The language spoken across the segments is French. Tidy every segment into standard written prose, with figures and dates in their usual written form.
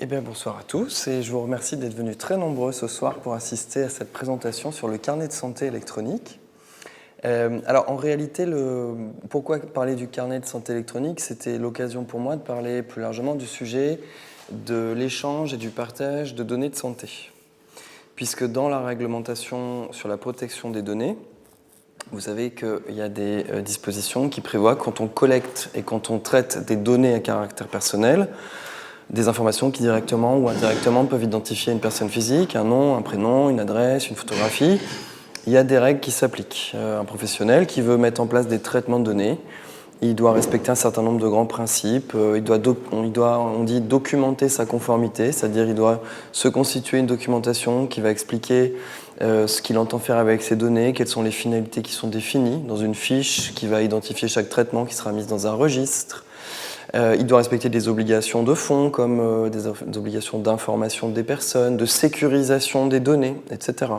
Eh bien, bonsoir à tous et je vous remercie d'être venus très nombreux ce soir pour assister à cette présentation sur le carnet de santé électronique. Alors en réalité, pourquoi parler du carnet de santé électronique? C'était l'occasion pour moi de parler plus largement du sujet de l'échange et du partage de données de santé. Puisque dans la réglementation sur la protection des données, vous savez qu'il y a des dispositions qui prévoient quand on collecte et quand on traite des données à caractère personnel, des informations qui directement ou indirectement peuvent identifier une personne physique, un nom, un prénom, une adresse, une photographie. Il y a des règles qui s'appliquent. Un professionnel qui veut mettre en place des traitements de données, il doit respecter un certain nombre de grands principes. On dit documenter sa conformité, c'est-à-dire il doit se constituer une documentation qui va expliquer ce qu'il entend faire avec ces données, quelles sont les finalités qui sont définies dans une fiche qui va identifier chaque traitement qui sera mis dans un registre. Il doit respecter des obligations de fond, comme des obligations d'information des personnes, de sécurisation des données, etc.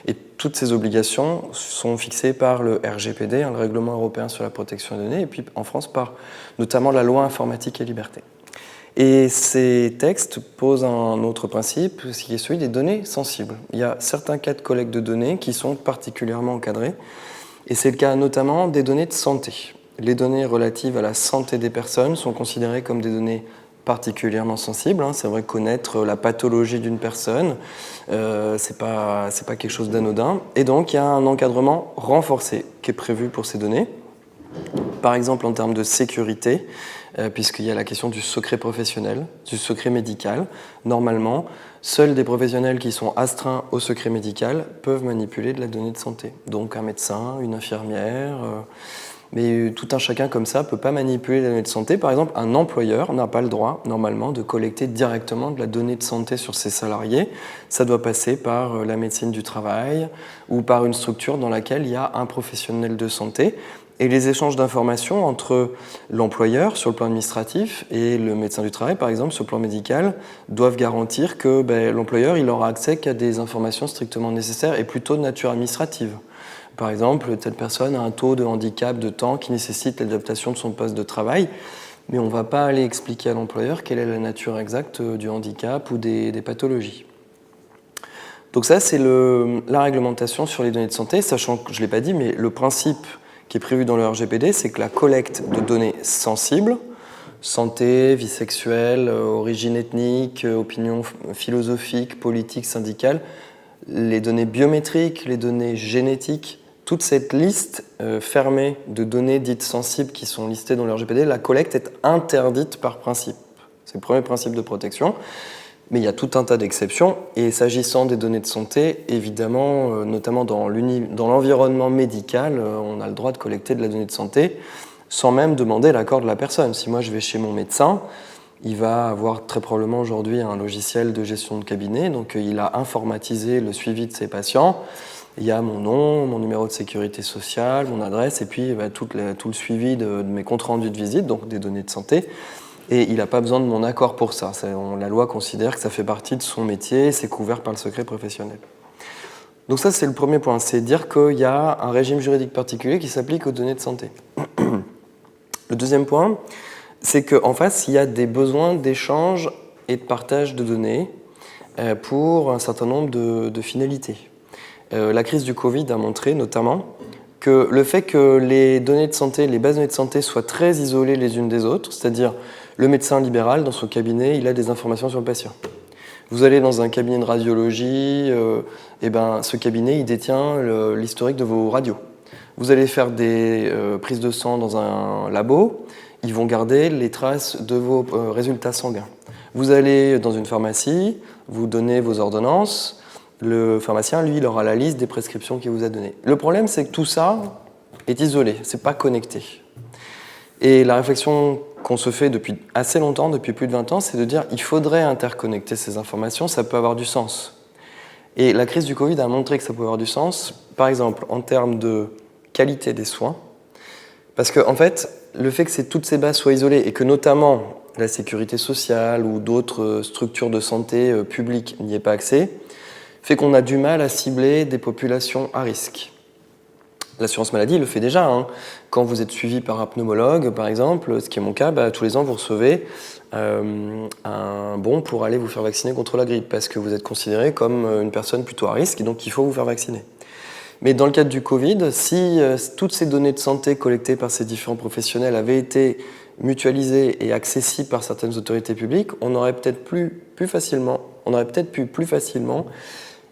Et toutes ces obligations sont fixées par le RGPD, le Règlement européen sur la protection des données, et puis en France par notamment la loi informatique et liberté. Et ces textes posent un autre principe, qui est celui des données sensibles. Il y a certains cas de collecte de données qui sont particulièrement encadrés, et c'est le cas notamment des données de santé. Les données relatives à la santé des personnes sont considérées comme des données particulièrement sensibles. C'est vrai, connaître la pathologie d'une personne, c'est pas quelque chose d'anodin. Et donc, il y a un encadrement renforcé qui est prévu pour ces données. Par exemple, en termes de sécurité, puisqu'il y a la question du secret professionnel, du secret médical. Normalement, seuls des professionnels qui sont astreints au secret médical peuvent manipuler de la donnée de santé. Donc, un médecin, une infirmière... Mais tout un chacun comme ça ne peut pas manipuler la donnée de santé. Par exemple, un employeur n'a pas le droit, normalement, de collecter directement de la donnée de santé sur ses salariés. Ça doit passer par la médecine du travail ou par une structure dans laquelle il y a un professionnel de santé. Et les échanges d'informations entre l'employeur sur le plan administratif et le médecin du travail, par exemple, sur le plan médical, doivent garantir que l'employeur il aura accès qu'à des informations strictement nécessaires et plutôt de nature administrative. Par exemple, telle personne a un taux de handicap de temps qui nécessite l'adaptation de son poste de travail, mais on ne va pas aller expliquer à l'employeur quelle est la nature exacte du handicap ou des pathologies. Donc ça, c'est la réglementation sur les données de santé, sachant que, je ne l'ai pas dit, mais le principe qui est prévu dans le RGPD, c'est que la collecte de données sensibles, santé, vie sexuelle, origine ethnique, opinion philosophique, politique, syndicale, les données biométriques, les données génétiques, toute cette liste fermée de données dites sensibles qui sont listées dans le RGPD, la collecte est interdite par principe. C'est le premier principe de protection. Mais il y a tout un tas d'exceptions. Et s'agissant des données de santé, évidemment, notamment dans l'environnement médical, on a le droit de collecter de la donnée de santé sans même demander l'accord de la personne. Si moi je vais chez mon médecin, il va avoir très probablement aujourd'hui un logiciel de gestion de cabinet, donc il a informatisé le suivi de ses patients. Il y a mon nom, mon numéro de sécurité sociale, mon adresse, et puis tout le suivi de mes comptes rendus de visite, donc des données de santé. Et il n'a pas besoin de mon accord pour ça. La loi considère que ça fait partie de son métier et c'est couvert par le secret professionnel. Donc ça, c'est le premier point, c'est dire qu'il y a un régime juridique particulier qui s'applique aux données de santé. Le deuxième point, c'est qu'en face, il y a des besoins d'échange et de partage de données pour un certain nombre de finalités. La crise du Covid a montré notamment que le fait que les données de santé, les bases de données de santé soient très isolées les unes des autres, c'est-à-dire le médecin libéral, dans son cabinet, il a des informations sur le patient. Vous allez dans un cabinet de radiologie, ce cabinet, il détient l'historique de vos radios. Vous allez faire des prises de sang dans un labo, ils vont garder les traces de vos résultats sanguins. Vous allez dans une pharmacie, vous donnez vos ordonnances, le pharmacien, lui, il aura la liste des prescriptions qu'il vous a données. Le problème, c'est que tout ça est isolé, c'est pas connecté. Et la réflexion qu'on se fait depuis assez longtemps, depuis plus de 20 ans, c'est de dire qu'il faudrait interconnecter ces informations, ça peut avoir du sens. Et la crise du Covid a montré que ça peut avoir du sens, par exemple, en termes de qualité des soins, parce qu'en fait, le fait que toutes ces bases soient isolées et que notamment la sécurité sociale ou d'autres structures de santé publiques n'y aient pas accès, fait qu'on a du mal à cibler des populations à risque. L'assurance maladie le fait déjà, hein. Quand vous êtes suivi par un pneumologue, par exemple, ce qui est mon cas, tous les ans vous recevez un bon pour aller vous faire vacciner contre la grippe, parce que vous êtes considéré comme une personne plutôt à risque, et donc il faut vous faire vacciner. Mais dans le cadre du Covid, si toutes ces données de santé collectées par ces différents professionnels avaient été mutualisées et accessibles par certaines autorités publiques, on aurait peut-être pu plus facilement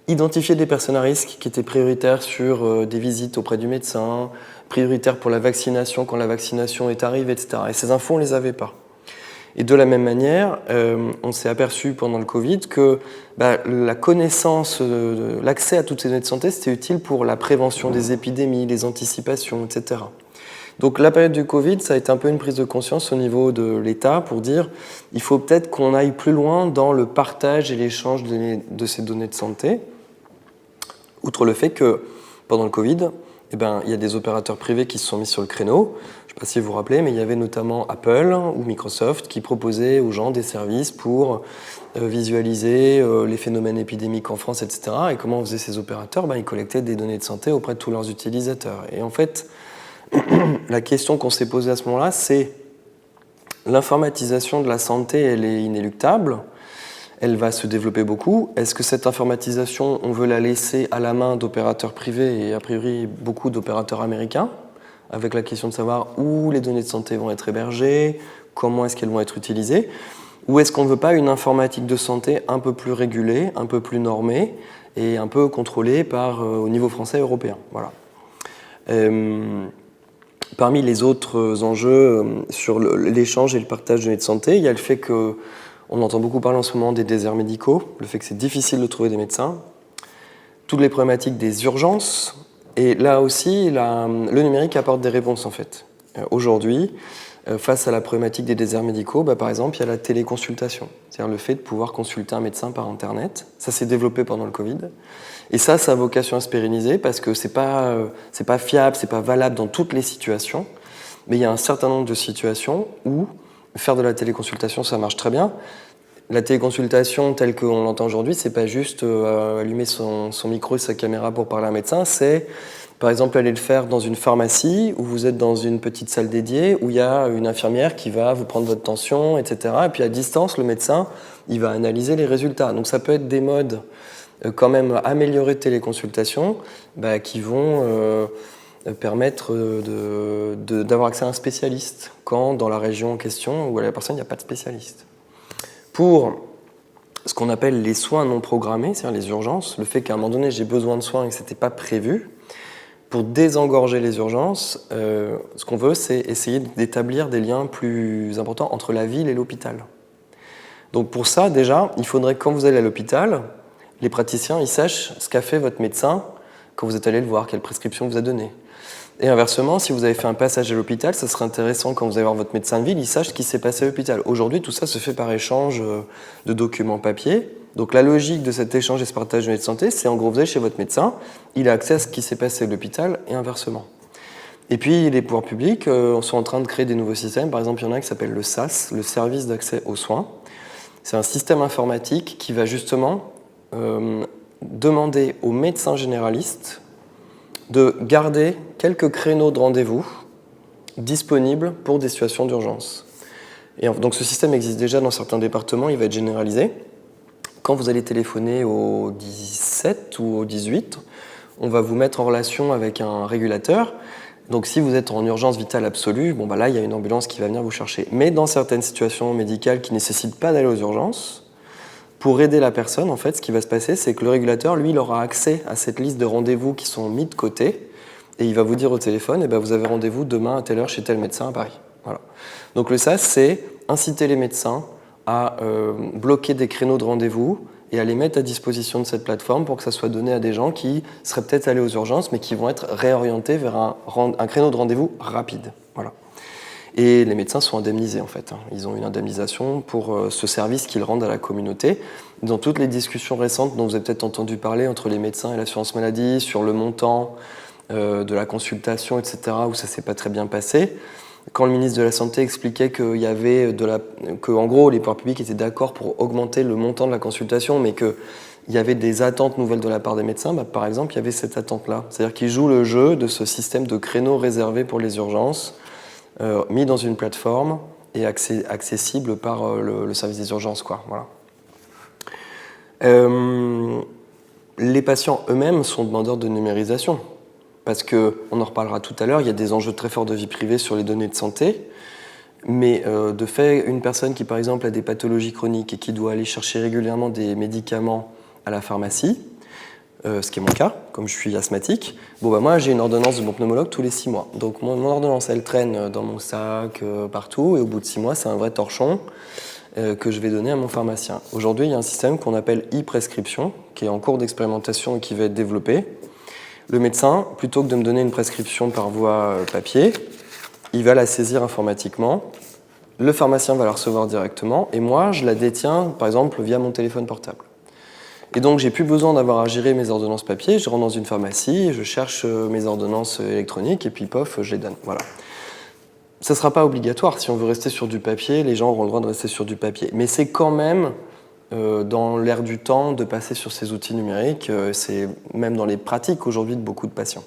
identifier des personnes à risque qui étaient prioritaires sur des visites auprès du médecin, prioritaires pour la vaccination quand la vaccination est arrivée, etc. Et ces infos, on ne les avait pas. Et de la même manière, on s'est aperçu pendant le Covid que la connaissance, l'accès à toutes ces données de santé, c'était utile pour la prévention des épidémies, les anticipations, etc. Donc la période du Covid, ça a été un peu une prise de conscience au niveau de l'État pour dire il faut peut-être qu'on aille plus loin dans le partage et l'échange de ces données de santé. Outre le fait que pendant le Covid, il y a des opérateurs privés qui se sont mis sur le créneau. Je ne sais pas si vous vous rappelez, mais il y avait notamment Apple ou Microsoft qui proposaient aux gens des services pour visualiser les phénomènes épidémiques en France, etc. Et comment faisaient ces opérateurs ? Ils collectaient des données de santé auprès de tous leurs utilisateurs. Et en fait, la question qu'on s'est posée à ce moment-là, c'est l'informatisation de la santé, elle est inéluctable. Elle va se développer beaucoup. Est-ce que cette informatisation, on veut la laisser à la main d'opérateurs privés et a priori beaucoup d'opérateurs américains, avec la question de savoir où les données de santé vont être hébergées, comment est-ce qu'elles vont être utilisées, ou est-ce qu'on ne veut pas une informatique de santé un peu plus régulée, un peu plus normée et un peu contrôlée au niveau français et européen. Voilà. Parmi les autres enjeux sur l'échange et le partage de données de santé, il y a le fait que on entend beaucoup parler en ce moment des déserts médicaux, le fait que c'est difficile de trouver des médecins, toutes les problématiques des urgences, et là aussi, le numérique apporte des réponses en fait. Aujourd'hui, face à la problématique des déserts médicaux, par exemple, il y a la téléconsultation, c'est-à-dire le fait de pouvoir consulter un médecin par Internet. Ça s'est développé pendant le Covid, et ça a vocation à se pérenniser parce que c'est pas fiable, c'est pas valable dans toutes les situations, mais il y a un certain nombre de situations où faire de la téléconsultation, ça marche très bien. La téléconsultation telle qu'on l'entend aujourd'hui, c'est pas juste allumer son micro et sa caméra pour parler à un médecin, c'est par exemple aller le faire dans une pharmacie où vous êtes dans une petite salle dédiée où il y a une infirmière qui va vous prendre votre tension, etc. Et puis à distance, le médecin, il va analyser les résultats. Donc ça peut être des modes quand même améliorés de téléconsultation qui vont permettre d'avoir accès à un spécialiste quand dans la région en question où la personne, il n'y a pas de spécialiste. Pour ce qu'on appelle les soins non programmés, c'est-à-dire les urgences, le fait qu'à un moment donné j'ai besoin de soins et que ce n'était pas prévu, pour désengorger les urgences, ce qu'on veut, c'est essayer d'établir des liens plus importants entre la ville et l'hôpital. Donc pour ça, déjà, il faudrait que quand vous allez à l'hôpital, les praticiens ils sachent ce qu'a fait votre médecin quand vous êtes allé le voir, quelle prescription vous a donnée. Et inversement, si vous avez fait un passage à l'hôpital, ça serait intéressant quand vous allez voir votre médecin de ville, il sache ce qui s'est passé à l'hôpital. Aujourd'hui, tout ça se fait par échange de documents papier. Donc la logique de cet échange et ce partage de données de santé, c'est en gros, vous allez chez votre médecin, il a accès à ce qui s'est passé à l'hôpital et inversement. Et puis les pouvoirs publics sont en train de créer des nouveaux systèmes. Par exemple, il y en a un qui s'appelle le SAS, le service d'accès aux soins. C'est un système informatique qui va justement demander aux médecins généralistes de garder quelques créneaux de rendez-vous disponibles pour des situations d'urgence. Et donc ce système existe déjà dans certains départements, il va être généralisé. Quand vous allez téléphoner au 17 ou au 18, on va vous mettre en relation avec un régulateur. Donc si vous êtes en urgence vitale absolue, là il y a une ambulance qui va venir vous chercher. Mais dans certaines situations médicales qui ne nécessitent pas d'aller aux urgences, pour aider la personne, en fait, ce qui va se passer, c'est que le régulateur, lui, il aura accès à cette liste de rendez-vous qui sont mis de côté, et il va vous dire au téléphone, vous avez rendez-vous demain à telle heure chez tel médecin à Paris. Voilà. Donc le SAS, c'est inciter les médecins à bloquer des créneaux de rendez-vous et à les mettre à disposition de cette plateforme pour que ça soit donné à des gens qui seraient peut-être allés aux urgences, mais qui vont être réorientés vers un créneau de rendez-vous rapide. Voilà. Et les médecins sont indemnisés en fait. Ils ont une indemnisation pour ce service qu'ils rendent à la communauté. Dans toutes les discussions récentes dont vous avez peut-être entendu parler entre les médecins et l'assurance maladie, sur le montant de la consultation, etc., où ça ne s'est pas très bien passé, quand le ministre de la Santé expliquait qu'il y avait en gros, les pouvoirs publics étaient d'accord pour augmenter le montant de la consultation, mais qu'il il y avait des attentes nouvelles de la part des médecins, par exemple, il y avait cette attente-là. C'est-à-dire qu'ils jouent le jeu de ce système de créneaux réservés pour les urgences, mis dans une plateforme et accessible par le service des urgences, quoi. Voilà. Les patients eux-mêmes sont demandeurs de numérisation, parce qu'on en reparlera tout à l'heure, il y a des enjeux très forts de vie privée sur les données de santé, mais de fait, une personne qui, par exemple, a des pathologies chroniques et qui doit aller chercher régulièrement des médicaments à la pharmacie, ce qui est mon cas, comme je suis asthmatique, moi j'ai une ordonnance de mon pneumologue tous les 6 mois. Donc mon ordonnance, elle traîne dans mon sac, partout, et au bout de 6 mois, c'est un vrai torchon que je vais donner à mon pharmacien. Aujourd'hui, il y a un système qu'on appelle e-prescription, qui est en cours d'expérimentation et qui va être développé. Le médecin, plutôt que de me donner une prescription par voie papier, il va la saisir informatiquement, le pharmacien va la recevoir directement, et moi, je la détiens, par exemple, via mon téléphone portable. Et donc, j'ai plus besoin d'avoir à gérer mes ordonnances papier, je rentre dans une pharmacie, je cherche mes ordonnances électroniques, et puis pof, je les donne. Voilà. Ça ne sera pas obligatoire. Si on veut rester sur du papier, les gens auront le droit de rester sur du papier. Mais c'est quand même dans l'air du temps de passer sur ces outils numériques. C'est même dans les pratiques aujourd'hui de beaucoup de patients.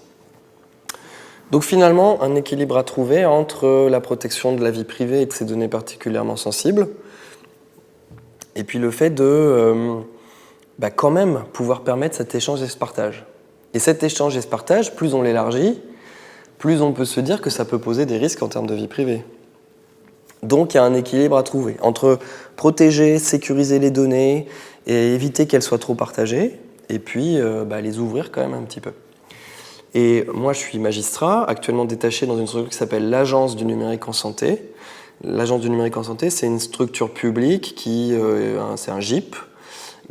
Donc finalement, un équilibre à trouver entre la protection de la vie privée et de ces données particulièrement sensibles, et puis le fait de quand même pouvoir permettre cet échange et ce partage. Et cet échange et ce partage, plus on l'élargit, plus on peut se dire que ça peut poser des risques en termes de vie privée. Donc il y a un équilibre à trouver entre protéger, sécuriser les données et éviter qu'elles soient trop partagées, et puis les ouvrir quand même un petit peu. Et moi je suis magistrat, actuellement détaché dans une structure qui s'appelle l'Agence du numérique en santé. L'Agence du numérique en santé, c'est une structure publique c'est un GIP,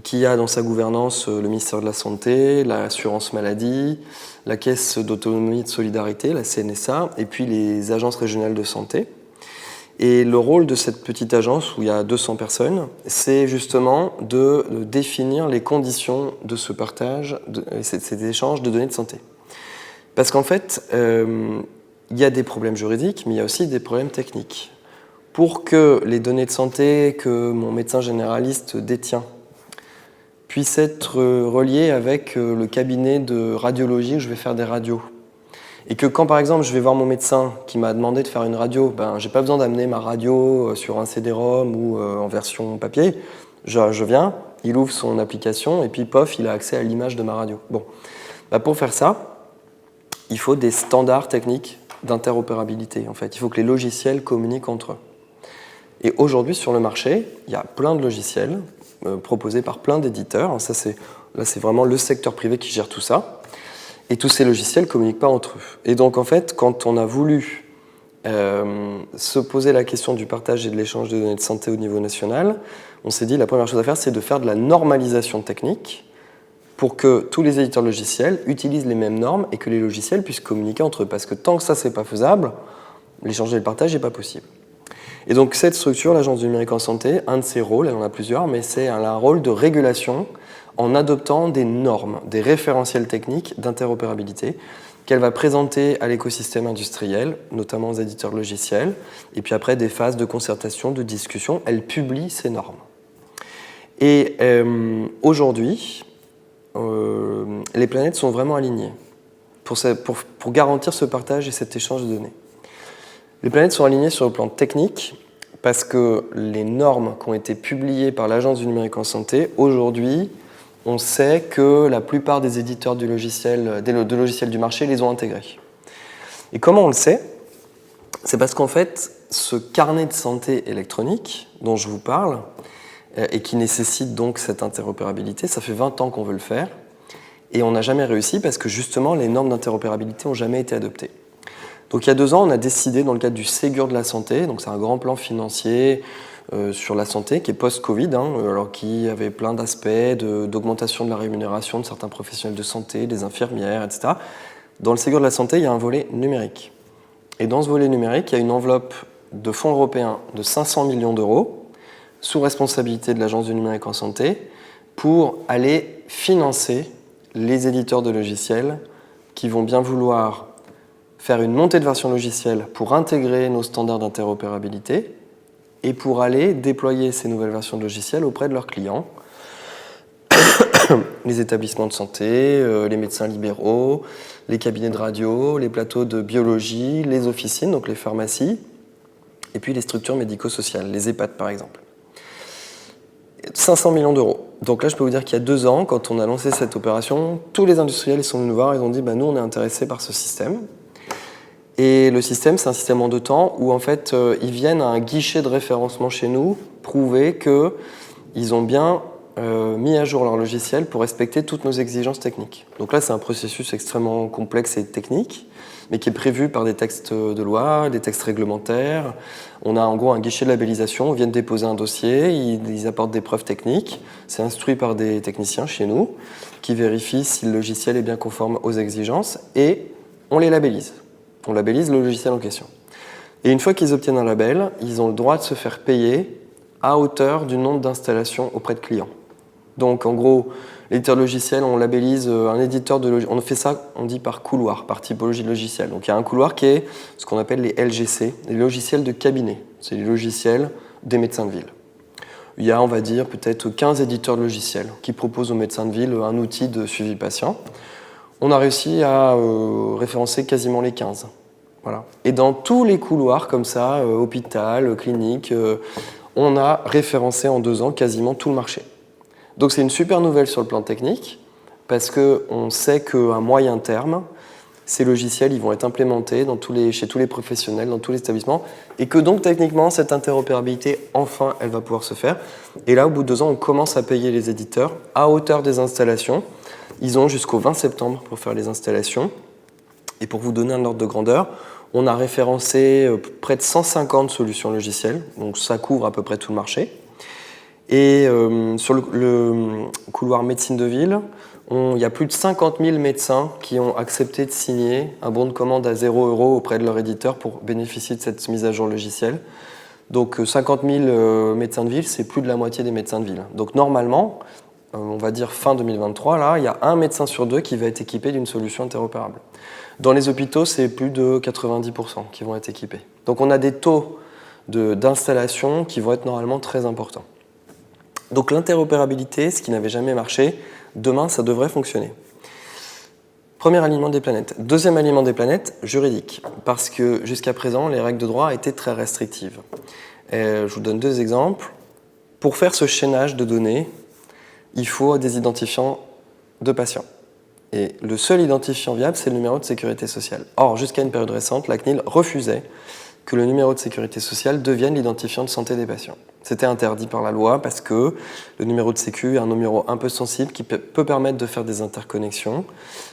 qui a dans sa gouvernance le ministère de la Santé, l'assurance maladie, la Caisse d'autonomie et de solidarité, la CNSA, et puis les agences régionales de santé. Et le rôle de cette petite agence, où il y a 200 personnes, c'est justement de définir les conditions de ce partage, ces échanges de données de santé. Parce qu'en fait, il y a des problèmes juridiques, mais il y a aussi des problèmes techniques. Pour que les données de santé que mon médecin généraliste détient puissent être reliées avec le cabinet de radiologie où je vais faire des radios. Et que quand, par exemple, je vais voir mon médecin qui m'a demandé de faire une radio, j'ai pas besoin d'amener ma radio sur un CD-ROM ou en version papier. Je viens, il ouvre son application et puis, pof, il a accès à l'image de ma radio. Bon. Pour faire ça, il faut des standards techniques d'interopérabilité. En fait. Il faut que les logiciels communiquent entre eux. Et aujourd'hui, sur le marché, il y a plein de logiciels proposés par plein d'éditeurs. Là, c'est vraiment le secteur privé qui gère tout ça. Et tous ces logiciels ne communiquent pas entre eux. Et donc, en fait, quand on a voulu se poser la question du partage et de l'échange de données de santé au niveau national, on s'est dit la première chose à faire, c'est de faire de la normalisation technique pour que tous les éditeurs logiciels utilisent les mêmes normes et que les logiciels puissent communiquer entre eux. Parce que tant que ça, c'est pas faisable, l'échange et le partage n'est pas possible. Et donc cette structure, l'Agence du numérique en santé, un de ses rôles, elle en a plusieurs, mais c'est un rôle de régulation en adoptant des normes, des référentiels techniques d'interopérabilité qu'elle va présenter à l'écosystème industriel, notamment aux éditeurs logiciels, et puis après des phases de concertation, de discussion, elle publie ces normes. Et aujourd'hui, les planètes sont vraiment alignées pour garantir ce partage et cet échange de données. Les planètes sont alignées sur le plan technique parce que les normes qui ont été publiées par l'Agence du numérique en santé, aujourd'hui, on sait que la plupart des éditeurs de logiciels du marché les ont intégrées. Et comment on le sait ? C'est parce qu'en fait, ce carnet de santé électronique dont je vous parle, et qui nécessite donc cette interopérabilité, ça fait 20 ans qu'on veut le faire, et on n'a jamais réussi parce que justement, les normes d'interopérabilité n'ont jamais été adoptées. Donc il y a 2 ans, on a décidé, dans le cadre du Ségur de la santé, donc c'est un grand plan financier sur la santé qui est post-Covid, alors qui avait plein d'aspects d'augmentation de la rémunération de certains professionnels de santé, des infirmières, etc. Dans le Ségur de la santé, il y a un volet numérique. Et dans ce volet numérique, il y a une enveloppe de fonds européens de 500 millions d'euros sous responsabilité de l'Agence du numérique en santé pour aller financer les éditeurs de logiciels qui vont bien vouloir faire une montée de version logicielle pour intégrer nos standards d'interopérabilité et pour aller déployer ces nouvelles versions de logiciels auprès de leurs clients les établissements de santé, les médecins libéraux, les cabinets de radio, les plateaux de biologie, les officines, donc les pharmacies, et puis les structures médico-sociales, les EHPAD par exemple. 500 millions d'euros. Donc là, je peux vous dire qu'il y a 2 ans, quand on a lancé cette opération, tous les industriels sont venus nous voir, ils ont dit nous, on est intéressés par ce système. Et le système, c'est un système en 2 temps où en fait, ils viennent à un guichet de référencement chez nous, prouver qu'ils ont bien mis à jour leur logiciel pour respecter toutes nos exigences techniques. Donc là, c'est un processus extrêmement complexe et technique, mais qui est prévu par des textes de loi, des textes réglementaires. On a en gros un guichet de labellisation, on vient de déposer un dossier, ils apportent des preuves techniques, c'est instruit par des techniciens chez nous, qui vérifient si le logiciel est bien conforme aux exigences, et on les labellise. On labellise le logiciel en question. Et une fois qu'ils obtiennent un label, ils ont le droit de se faire payer à hauteur du nombre d'installations auprès de clients. Donc en gros, l'éditeur de logiciel, on labellise un éditeur de logiciel. On fait ça, on dit par couloir, par typologie de logiciel. Donc il y a un couloir qui est ce qu'on appelle les LGC, les logiciels de cabinet. C'est les logiciels des médecins de ville. Il y a, on va dire, peut-être 15 éditeurs de logiciels qui proposent aux médecins de ville un outil de suivi patient. On a réussi à référencer quasiment les 15. Voilà. Et dans tous les couloirs comme ça, hôpital, clinique, on a référencé en 2 ans quasiment tout le marché. Donc c'est une super nouvelle sur le plan technique, parce qu'on sait qu'à moyen terme, ces logiciels ils vont être implémentés chez tous les professionnels, dans tous les établissements, et que donc techniquement, cette interopérabilité, enfin, elle va pouvoir se faire. Et là, au bout de 2 ans, on commence à payer les éditeurs à hauteur des installations. Ils ont jusqu'au 20 septembre pour faire les installations. Et pour vous donner un ordre de grandeur, on a référencé près de 150 solutions logicielles, donc ça couvre à peu près tout le marché. Et sur le couloir médecine de ville, il y a plus de 50 000 médecins qui ont accepté de signer un bon de commande à 0 € auprès de leur éditeur pour bénéficier de cette mise à jour logicielle. Donc 50 000 médecins de ville, c'est plus de la moitié des médecins de ville. Donc normalement, on va dire fin 2023, là, il y a 1 médecin sur 2 qui va être équipé d'une solution interopérable. Dans les hôpitaux, c'est plus de 90% qui vont être équipés. Donc on a des taux d'installation qui vont être normalement très importants. Donc l'interopérabilité, ce qui n'avait jamais marché, demain, ça devrait fonctionner. Premier alignement des planètes. Deuxième alignement des planètes, juridique. Parce que jusqu'à présent, les règles de droit étaient très restrictives. Je vous donne 2 exemples. Pour faire ce chaînage de données, il faut des identifiants de patients. Et le seul identifiant viable, c'est le numéro de sécurité sociale. Or, jusqu'à une période récente, la CNIL refusait que le numéro de sécurité sociale devienne l'identifiant de santé des patients. C'était interdit par la loi parce que le numéro de sécu est un numéro un peu sensible qui peut permettre de faire des interconnexions.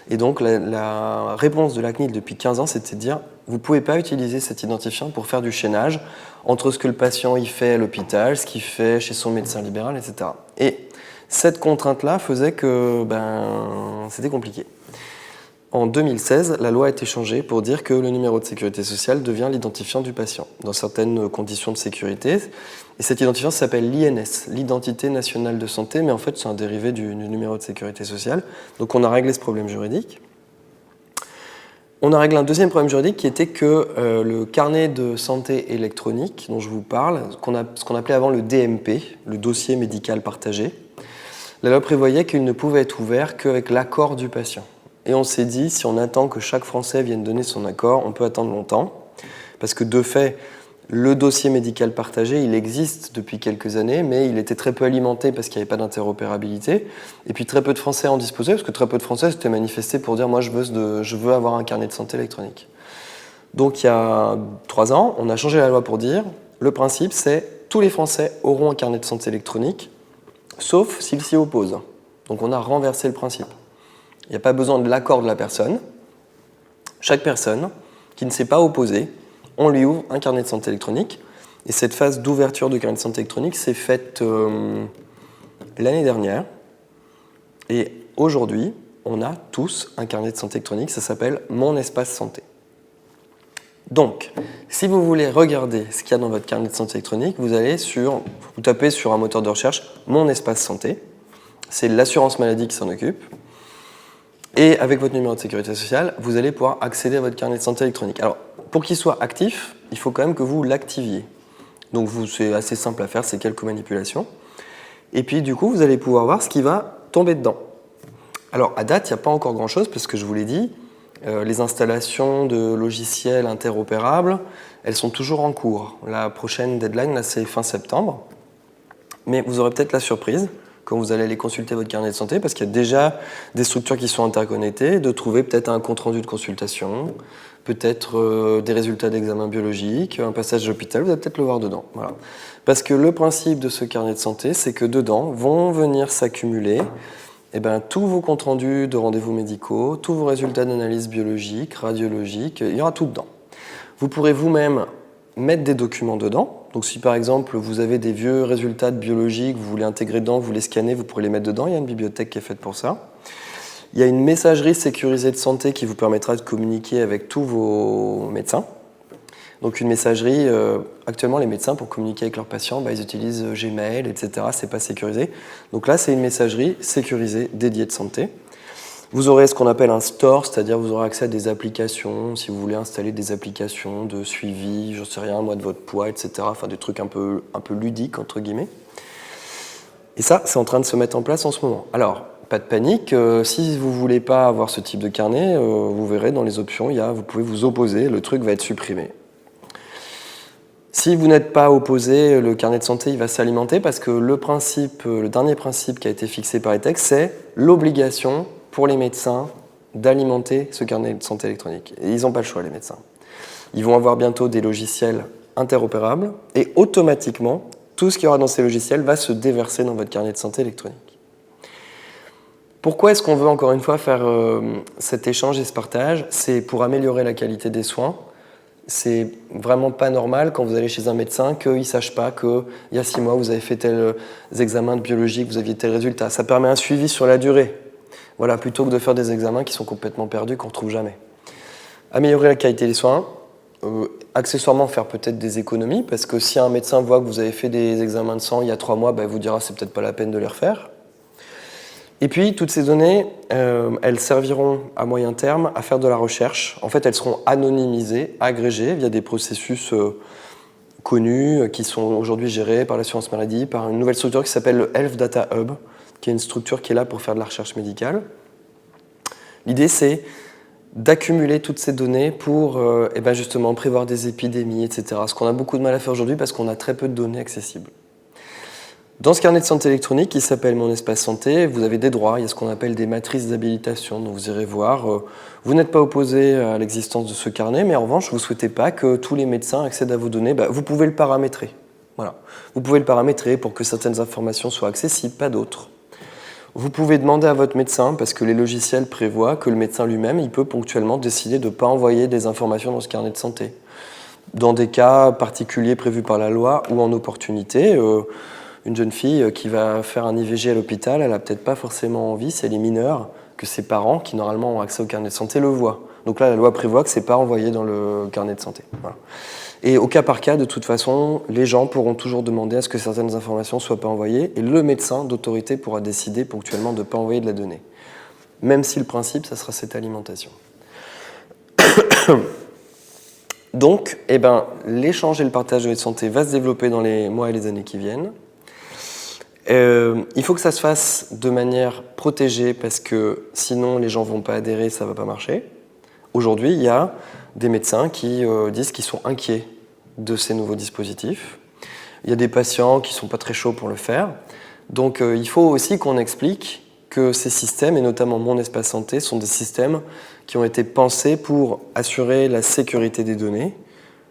Et donc la réponse de la CNIL depuis 15 ans, c'était de dire vous ne pouvez pas utiliser cet identifiant pour faire du chaînage entre ce que le patient y fait à l'hôpital, ce qu'il fait chez son médecin libéral, etc. Et cette contrainte-là faisait que c'était compliqué. En 2016, la loi a été changée pour dire que le numéro de sécurité sociale devient l'identifiant du patient, dans certaines conditions de sécurité. Et cet identifiant s'appelle l'INS, l'identité nationale de santé, mais en fait c'est un dérivé du numéro de sécurité sociale. Donc on a réglé ce problème juridique. On a réglé un deuxième problème juridique qui était que le carnet de santé électronique dont je vous parle, ce qu'on appelait avant le DMP, le dossier médical partagé, la loi prévoyait qu'il ne pouvait être ouvert qu'avec l'accord du patient. Et on s'est dit, si on attend que chaque Français vienne donner son accord, on peut attendre longtemps. Parce que de fait, le dossier médical partagé, il existe depuis quelques années, mais il était très peu alimenté parce qu'il n'y avait pas d'interopérabilité. Et puis très peu de Français en disposaient, parce que très peu de Français s'étaient manifestés pour dire « moi je veux avoir un carnet de santé électronique ». Donc il y a 3 ans, on a changé la loi pour dire, le principe c'est tous les Français auront un carnet de santé électronique, sauf s'ils s'y opposent. Donc on a renversé le principe. Il n'y a pas besoin de l'accord de la personne. Chaque personne qui ne s'est pas opposée, on lui ouvre un carnet de santé électronique. Et cette phase d'ouverture de carnet de santé électronique s'est faite l'année dernière. Et aujourd'hui, on a tous un carnet de santé électronique. Ça s'appelle Mon Espace Santé. Donc, si vous voulez regarder ce qu'il y a dans votre carnet de santé électronique, vous tapez sur un moteur de recherche Mon Espace Santé. C'est l'assurance maladie qui s'en occupe. Et avec votre numéro de sécurité sociale, vous allez pouvoir accéder à votre carnet de santé électronique. Alors, pour qu'il soit actif, il faut quand même que vous l'activiez. Donc, c'est assez simple à faire, c'est quelques manipulations. Et puis, du coup, vous allez pouvoir voir ce qui va tomber dedans. Alors, à date, il n'y a pas encore grand-chose, parce que je vous l'ai dit, les installations de logiciels interopérables, elles sont toujours en cours. La prochaine deadline, là, c'est fin septembre. Mais vous aurez peut-être la surprise, quand vous allez aller consulter votre carnet de santé, parce qu'il y a déjà des structures qui sont interconnectées, de trouver peut-être un compte-rendu de consultation, peut-être des résultats d'examen biologique, un passage à l'hôpital, vous allez peut-être le voir dedans. Voilà. Parce que le principe de ce carnet de santé, c'est que dedans vont venir s'accumuler tous vos comptes rendus de rendez-vous médicaux, tous vos résultats d'analyse biologique, radiologique, il y aura tout dedans. Vous pourrez vous-même mettre des documents dedans. Donc si par exemple vous avez des vieux résultats de biologie que vous voulez intégrer dedans, vous les scannez, vous pourrez les mettre dedans, il y a une bibliothèque qui est faite pour ça. Il y a une messagerie sécurisée de santé qui vous permettra de communiquer avec tous vos médecins. Donc une messagerie, actuellement les médecins pour communiquer avec leurs patients, ils utilisent Gmail, etc. C'est pas sécurisé. Donc là c'est une messagerie sécurisée dédiée de santé. Vous aurez ce qu'on appelle un store, c'est-à-dire vous aurez accès à des applications, si vous voulez installer des applications de suivi, j'en sais rien, moi de votre poids, etc. Enfin des trucs un peu ludiques entre guillemets. Et ça, c'est en train de se mettre en place en ce moment. Alors, pas de panique, si vous ne voulez pas avoir ce type de carnet, vous verrez dans les options, vous pouvez vous opposer, le truc va être supprimé. Si vous n'êtes pas opposé, le carnet de santé il va s'alimenter parce que le dernier principe qui a été fixé par les textes, c'est l'obligation pour les médecins d'alimenter ce carnet de santé électronique. Et ils n'ont pas le choix, les médecins. Ils vont avoir bientôt des logiciels interopérables et automatiquement, tout ce qu'il y aura dans ces logiciels va se déverser dans votre carnet de santé électronique. Pourquoi est-ce qu'on veut encore une fois faire cet échange et ce partage? C'est pour améliorer la qualité des soins. C'est vraiment pas normal quand vous allez chez un médecin qu'il ne sache pas qu'il y a 6 mois vous avez fait tel examen de biologie, que vous aviez tel résultat. Ça permet un suivi sur la durée. Voilà, plutôt que de faire des examens qui sont complètement perdus, qu'on ne retrouve jamais. Améliorer la qualité des soins, accessoirement faire peut-être des économies, parce que si un médecin voit que vous avez fait des examens de sang il y a 3 mois, il vous dira c'est peut-être pas la peine de les refaire. Et puis, toutes ces données, elles serviront à moyen terme à faire de la recherche. En fait, elles seront anonymisées, agrégées via des processus connus qui sont aujourd'hui gérés par l'assurance maladie, par une nouvelle structure qui s'appelle le Health Data Hub, qui est une structure qui est là pour faire de la recherche médicale. L'idée, c'est d'accumuler toutes ces données pour justement prévoir des épidémies, etc. Ce qu'on a beaucoup de mal à faire aujourd'hui parce qu'on a très peu de données accessibles. Dans ce carnet de santé électronique qui s'appelle Mon Espace Santé, vous avez des droits, il y a ce qu'on appelle des matrices d'habilitation, donc vous irez voir. Vous n'êtes pas opposé à l'existence de ce carnet, mais en revanche, vous ne souhaitez pas que tous les médecins accèdent à vos données, vous pouvez le paramétrer. Voilà. Vous pouvez le paramétrer pour que certaines informations soient accessibles, pas d'autres. Vous pouvez demander à votre médecin, parce que les logiciels prévoient que le médecin lui-même, il peut ponctuellement décider de ne pas envoyer des informations dans ce carnet de santé. Dans des cas particuliers prévus par la loi ou en opportunité, une jeune fille qui va faire un IVG à l'hôpital, elle n'a peut-être pas forcément envie, si elle est mineure, que ses parents, qui normalement ont accès au carnet de santé, le voient. Donc là, la loi prévoit que ce n'est pas envoyé dans le carnet de santé. Voilà. Et au cas par cas, de toute façon, les gens pourront toujours demander à ce que certaines informations ne soient pas envoyées, et le médecin d'autorité pourra décider ponctuellement de ne pas envoyer de la donnée. Même si le principe, ça sera cette alimentation. Donc, l'échange et le partage de la santé va se développer dans les mois et les années qui viennent. Il faut que ça se fasse de manière protégée parce que sinon les gens ne vont pas adhérer, ça ne va pas marcher. Aujourd'hui, il y a des médecins qui disent qu'ils sont inquiets de ces nouveaux dispositifs. Il y a des patients qui ne sont pas très chauds pour le faire. Donc il faut aussi qu'on explique que ces systèmes, et notamment Mon Espace Santé, sont des systèmes qui ont été pensés pour assurer la sécurité des données.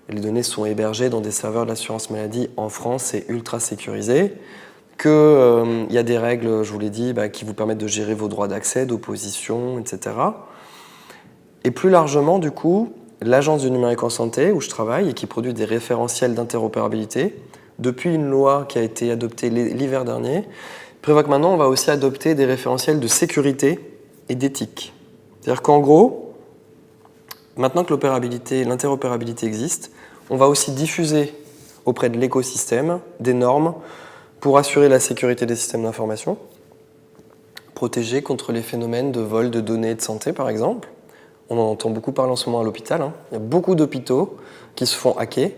Les données sont hébergées dans des serveurs de l'assurance maladie en France, c'est ultra sécurisé. Qu'il y a des règles, je vous l'ai dit, qui vous permettent de gérer vos droits d'accès, d'opposition, etc. Et plus largement, du coup, l'Agence du numérique en santé, où je travaille et qui produit des référentiels d'interopérabilité, depuis une loi qui a été adoptée l'hiver dernier, prévoit que maintenant, on va aussi adopter des référentiels de sécurité et d'éthique. C'est-à-dire qu'en gros, maintenant que l'interopérabilité existe, on va aussi diffuser auprès de l'écosystème des normes pour assurer la sécurité des systèmes d'information, protéger contre les phénomènes de vol de données de santé, par exemple. On en entend beaucoup parler en ce moment à l'hôpital. Il y a beaucoup d'hôpitaux qui se font hacker. Et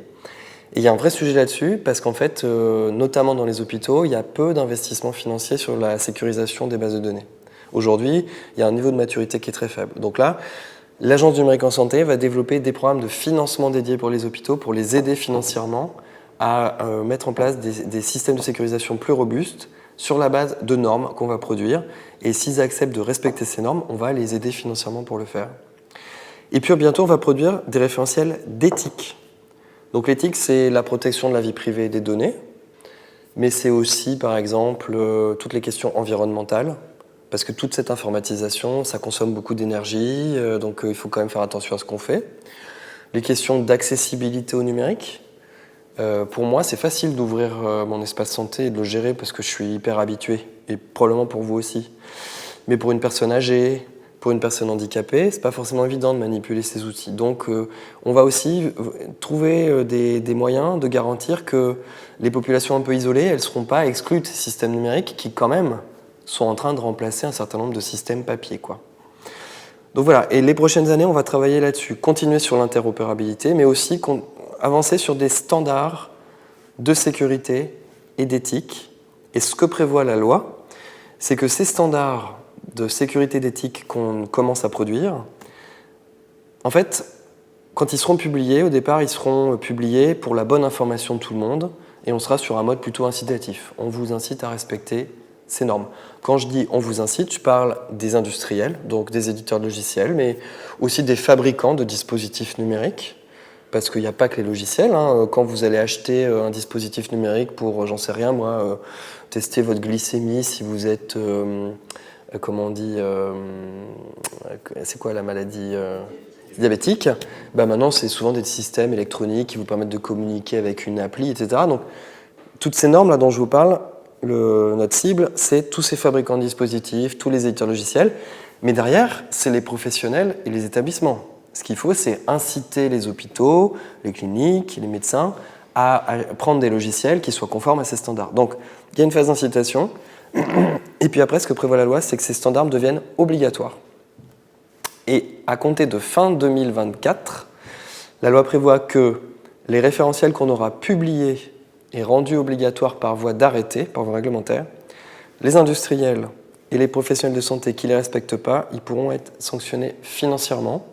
il y a un vrai sujet là-dessus, parce qu'en fait, notamment dans les hôpitaux, il y a peu d'investissements financiers sur la sécurisation des bases de données. Aujourd'hui, il y a un niveau de maturité qui est très faible. Donc là, l'Agence du numérique en santé va développer des programmes de financement dédiés pour les hôpitaux pour les aider financièrement à mettre en place des systèmes de sécurisation plus robustes sur la base de normes qu'on va produire. Et s'ils acceptent de respecter ces normes, on va les aider financièrement pour le faire. Et puis bientôt, on va produire des référentiels d'éthique. Donc l'éthique, c'est la protection de la vie privée et des données, mais c'est aussi, par exemple, toutes les questions environnementales, parce que toute cette informatisation, ça consomme beaucoup d'énergie, donc il faut quand même faire attention à ce qu'on fait. Les questions d'accessibilité au numérique. Pour moi, c'est facile d'ouvrir mon espace santé et de le gérer parce que je suis hyper habitué, et probablement pour vous aussi. Mais pour une personne âgée, pour une personne handicapée, c'est pas forcément évident de manipuler ces outils. Donc on va aussi trouver des moyens de garantir que les populations un peu isolées, elles ne seront pas exclues de ces systèmes numériques qui quand même sont en train de remplacer un certain nombre de systèmes papier, quoi. Donc voilà, et les prochaines années, on va travailler là-dessus, continuer sur l'interopérabilité, mais aussi avancer sur des standards de sécurité et d'éthique. Et ce que prévoit la loi, c'est que ces standards de sécurité et d'éthique qu'on commence à produire, en fait, quand ils seront publiés, au départ, ils seront publiés pour la bonne information de tout le monde, et on sera sur un mode plutôt incitatif. On vous incite à respecter ces normes. Quand je dis on vous incite, je parle des industriels, donc des éditeurs de logiciels, mais aussi des fabricants de dispositifs numériques, parce qu'il n'y a pas que les logiciels. Quand vous allez acheter un dispositif numérique pour, j'en sais rien moi, tester votre glycémie, si vous êtes, comment on dit, c'est quoi la maladie diabétique, maintenant c'est souvent des systèmes électroniques qui vous permettent de communiquer avec une appli, etc. Donc toutes ces normes là dont je vous parle, notre cible, c'est tous ces fabricants de dispositifs, tous les éditeurs logiciels, mais derrière, c'est les professionnels et les établissements. Ce qu'il faut, c'est inciter les hôpitaux, les cliniques, les médecins à prendre des logiciels qui soient conformes à ces standards. Donc, il y a une phase d'incitation, et puis après, ce que prévoit la loi, c'est que ces standards deviennent obligatoires. Et à compter de fin 2024, la loi prévoit que les référentiels qu'on aura publiés et rendus obligatoires par voie d'arrêté, par voie réglementaire, les industriels et les professionnels de santé qui ne les respectent pas, ils pourront être sanctionnés financièrement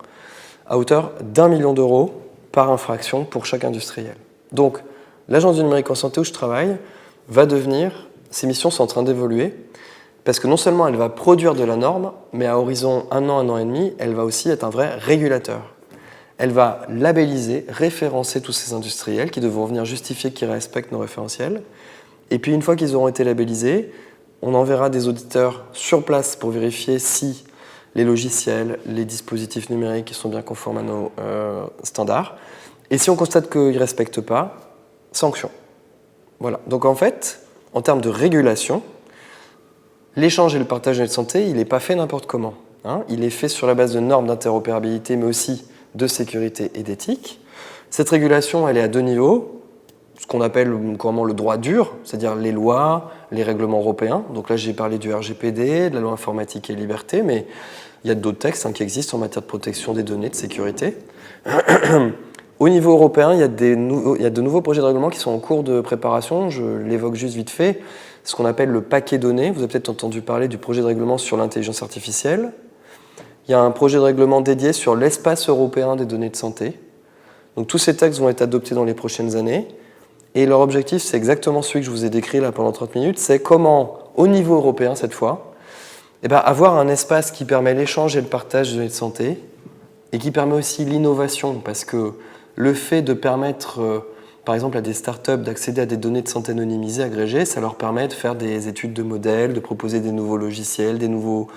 à hauteur d'1 million d'euros par infraction pour chaque industriel. Donc, l'Agence du numérique en santé où je travaille va devenir, ses missions sont en train d'évoluer, parce que non seulement elle va produire de la norme, mais à horizon 1 an et demi, elle va aussi être un vrai régulateur. Elle va labelliser, référencer tous ces industriels qui devront venir justifier qu'ils respectent nos référentiels. Et puis une fois qu'ils auront été labellisés, on enverra des auditeurs sur place pour vérifier si les logiciels, les dispositifs numériques sont bien conformes à nos standards. Et si on constate qu'ils ne respectent pas, sanction. Voilà. Donc en fait, en termes de régulation, l'échange et le partage de données de santé, il n'est pas fait n'importe comment. Il est fait sur la base de normes d'interopérabilité, mais aussi de sécurité et d'éthique. Cette régulation, elle est à deux niveaux. Ce qu'on appelle couramment le droit dur, c'est-à-dire les lois, les règlements européens. Donc là, j'ai parlé du RGPD, de la loi informatique et liberté, mais il y a d'autres textes qui existent en matière de protection des données, de sécurité. Au niveau européen, il y a de nouveaux projets de règlement qui sont en cours de préparation. Je l'évoque juste vite fait. Ce qu'on appelle le paquet données. Vous avez peut-être entendu parler du projet de règlement sur l'intelligence artificielle. Il y a un projet de règlement dédié sur l'espace européen des données de santé. Donc tous ces textes vont être adoptés dans les prochaines années. Et leur objectif, c'est exactement celui que je vous ai décrit là pendant 30 minutes. C'est comment, au niveau européen cette fois, avoir un espace qui permet l'échange et le partage de données de santé et qui permet aussi l'innovation. Parce que le fait de permettre, par exemple, à des startups d'accéder à des données de santé anonymisées, agrégées, ça leur permet de faire des études de modèles, de proposer des nouveaux logiciels, des nouveaux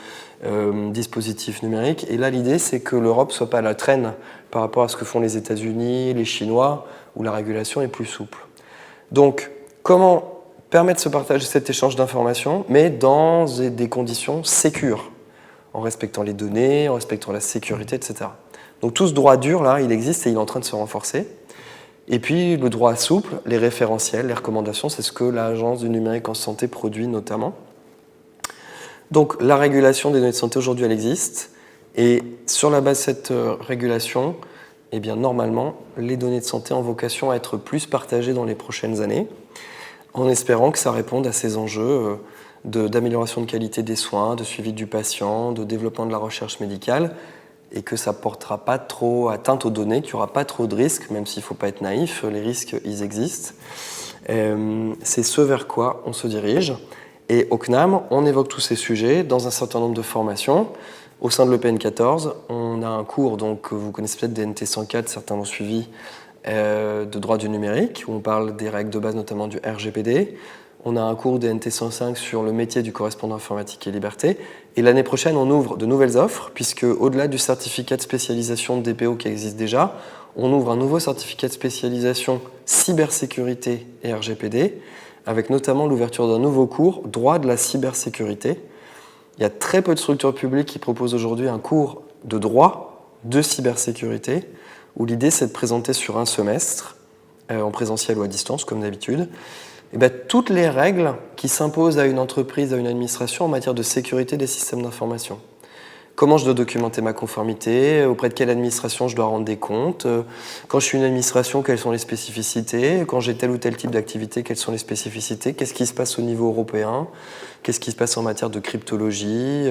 dispositifs numériques. Et là, l'idée, c'est que l'Europe ne soit pas à la traîne par rapport à ce que font les États-Unis, les Chinois, où la régulation est plus souple. Donc, comment permettre ce partage, cet échange d'informations, mais dans des conditions sécures, en respectant les données, en respectant la sécurité, etc. Donc tout ce droit dur, là, il existe et il est en train de se renforcer. Et puis le droit souple, les référentiels, les recommandations, c'est ce que l'Agence du numérique en santé produit notamment. Donc la régulation des données de santé aujourd'hui, elle existe. Et sur la base de cette régulation, eh bien, normalement, les données de santé ont vocation à être plus partagées dans les prochaines années, en espérant que ça réponde à ces enjeux d'amélioration de qualité des soins, de suivi du patient, de développement de la recherche médicale, et que ça ne portera pas trop atteinte aux données, qu'il n'y aura pas trop de risques, même s'il ne faut pas être naïf, les risques, ils existent. C'est ce vers quoi on se dirige. Et au CNAM, on évoque tous ces sujets dans un certain nombre de formations. Au sein de l'EPN 14, on a un cours, donc vous connaissez peut-être DNT 104, certains l'ont suivi, de droit du numérique, où on parle des règles de base, notamment du RGPD. On a un cours DNT 105 sur le métier du correspondant informatique et liberté. Et l'année prochaine, on ouvre de nouvelles offres, puisque au-delà du certificat de spécialisation de DPO qui existe déjà, on ouvre un nouveau certificat de spécialisation cybersécurité et RGPD, avec notamment l'ouverture d'un nouveau cours, droit de la cybersécurité. Il y a très peu de structures publiques qui proposent aujourd'hui un cours de droit de cybersécurité, où l'idée c'est de présenter sur un semestre, en présentiel ou à distance comme d'habitude, toutes les règles qui s'imposent à une entreprise, à une administration en matière de sécurité des systèmes d'information. Comment je dois documenter ma conformité, auprès de quelle administration je dois rendre des comptes, quand je suis une administration, quelles sont les spécificités, quand j'ai tel ou tel type d'activité, quelles sont les spécificités, qu'est-ce qui se passe au niveau européen, qu'est-ce qui se passe en matière de cryptologie,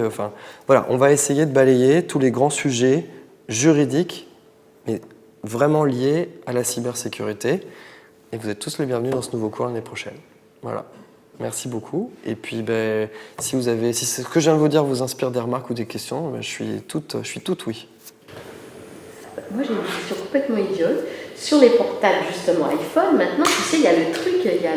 voilà, on va essayer de balayer tous les grands sujets juridiques, mais vraiment liés à la cybersécurité. Et vous êtes tous les bienvenus dans ce nouveau cours l'année prochaine. Voilà. Merci beaucoup. Et puis, si ce que je viens de vous dire vous inspire des remarques ou des questions, je suis toute oui. Moi, j'ai une question complètement idiote. Sur les portables, justement, iPhone, maintenant, tu sais, il y a le truc, il y a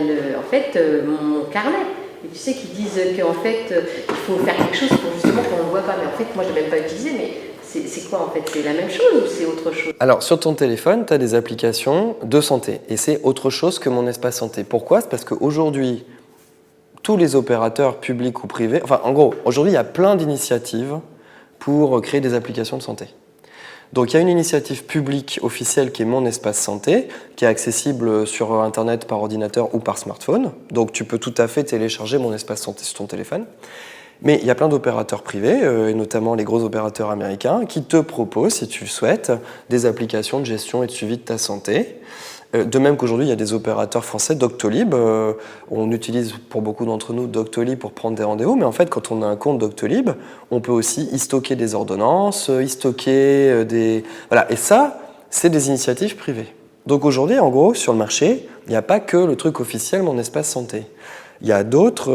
mon carnet. Et tu sais, qu'ils disent qu'en fait, il faut faire quelque chose pour justement qu'on ne le voit pas. Mais en fait, moi, je n'ai même pas utilisé, mais c'est quoi en fait? C'est la même chose ou c'est autre chose? Alors, sur ton téléphone, tu as des applications de santé. Et c'est autre chose que mon espace santé. Pourquoi? C'est parce qu'aujourd'hui, tous les opérateurs publics ou privés, en gros, aujourd'hui, il y a plein d'initiatives pour créer des applications de santé. Donc, il y a une initiative publique officielle qui est Mon Espace Santé, qui est accessible sur Internet par ordinateur ou par smartphone. Donc, tu peux tout à fait télécharger Mon Espace Santé sur ton téléphone. Mais il y a plein d'opérateurs privés, et notamment les gros opérateurs américains, qui te proposent, si tu le souhaites, des applications de gestion et de suivi de ta santé. De même qu'aujourd'hui, il y a des opérateurs français, Doctolib. On utilise pour beaucoup d'entre nous Doctolib pour prendre des rendez-vous, mais en fait, quand on a un compte Doctolib, on peut aussi y stocker des ordonnances, y stocker des... Voilà, et ça, c'est des initiatives privées. Donc aujourd'hui, en gros, sur le marché, il n'y a pas que le truc officiel Mon Espace Santé. Il y a d'autres